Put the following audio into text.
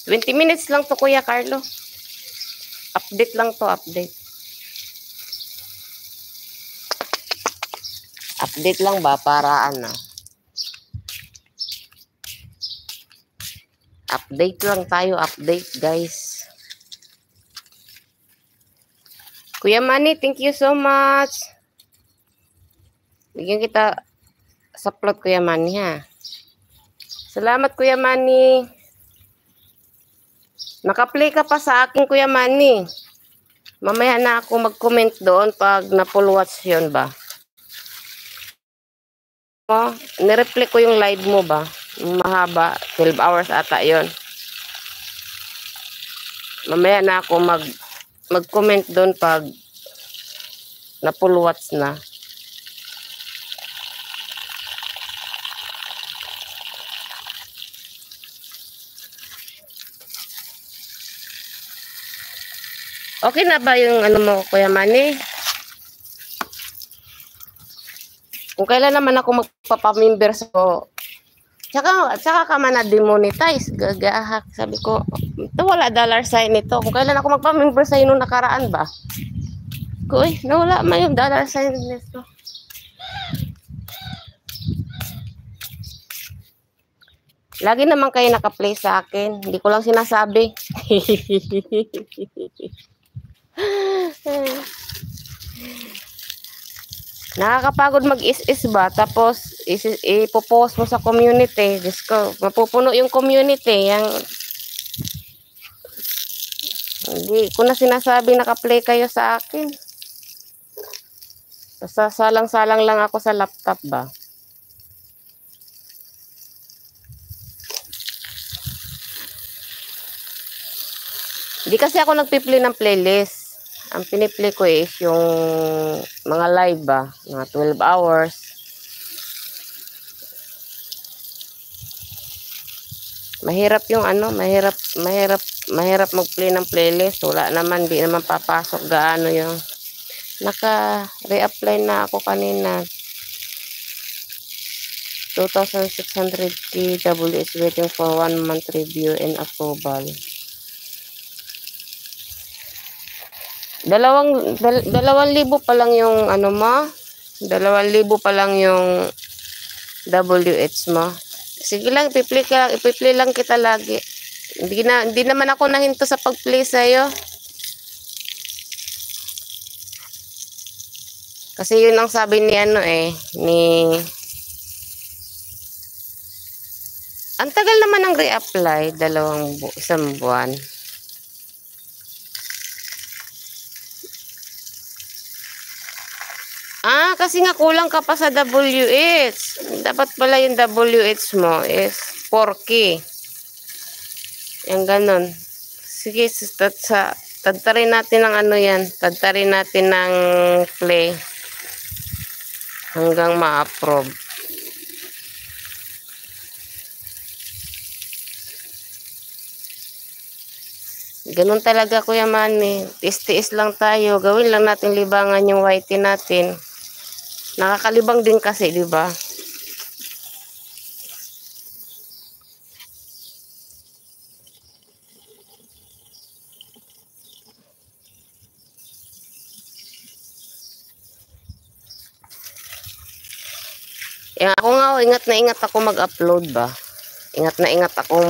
20 minutes lang to, Kuya Carlo. Update lang to, update. Update lang ba para ano? Update lang tayo, update guys. Kuya Manny, thank you so much. Bigyan kita sa plot, Kuya Manny, ha. Salamat, Kuya Manny. Naka-play ka pa sa akin, Kuya Manny. Mamaya na ako mag-comment doon pag na-full watch yun ba. Oh, nireply ko yung live mo ba? Mahaba, 12 hours ata yun. Mamaya na ako mag-comment doon pag na-full watch na. Okay na ba yung ano mo, Kuya Manny? Kung kailan naman ako magpapamember so tsaka ka man na-demonetize, gagahak. Sabi ko, ito wala dollar sign nito. Kung kailan ako magpapamember sa inyo nakaraan ba? Uy, nawala man yung dollar sign nito. Lagi naman kayo naka-play sa akin. Hindi ko lang sinasabi. Nakakapagod mag-is-is ba? Tapos, ipopost mo sa community. Diyos ko, mapupuno yung community. Hindi ko na sinasabi naka-play kayo sa akin. Basta salang-salang lang ako sa laptop ba? Hindi kasi ako nagpi-play ng playlist. Ang piniplay ko is yung mga live ba, mga 12 hours. Mahirap yung ano, mahirap mag-play ng playlist. Wala naman, di naman papasok gaano yung naka-reapply na ako kanina. 2,600 KWS waiting for 1 month review and approval. 2,000 pa lang yung ano mo. 2,000 pa lang yung WH mo. Sige lang, ipi-play lang kita lagi. Hindi naman ako nahinto sa pag-play sa'yo. Kasi yun ang sabi ni ano ang tagal naman ng re-apply, 1 buwan. Kasi nga kulang ka pa sa WH. Dapat pala yung WH mo is 4K. Yung ganon. Sige, tadtarin natin ng ano yan. Tadtarin natin ng play. Hanggang ma-approve. Ganon talaga, Kuya Manny. Tiis-tiis lang tayo. Gawin lang natin libangan yung whitey natin. Nakakalibang din kasi, di ba? Ako nga, ingat na ingat ako mag-upload ba? Ingat na ingat ako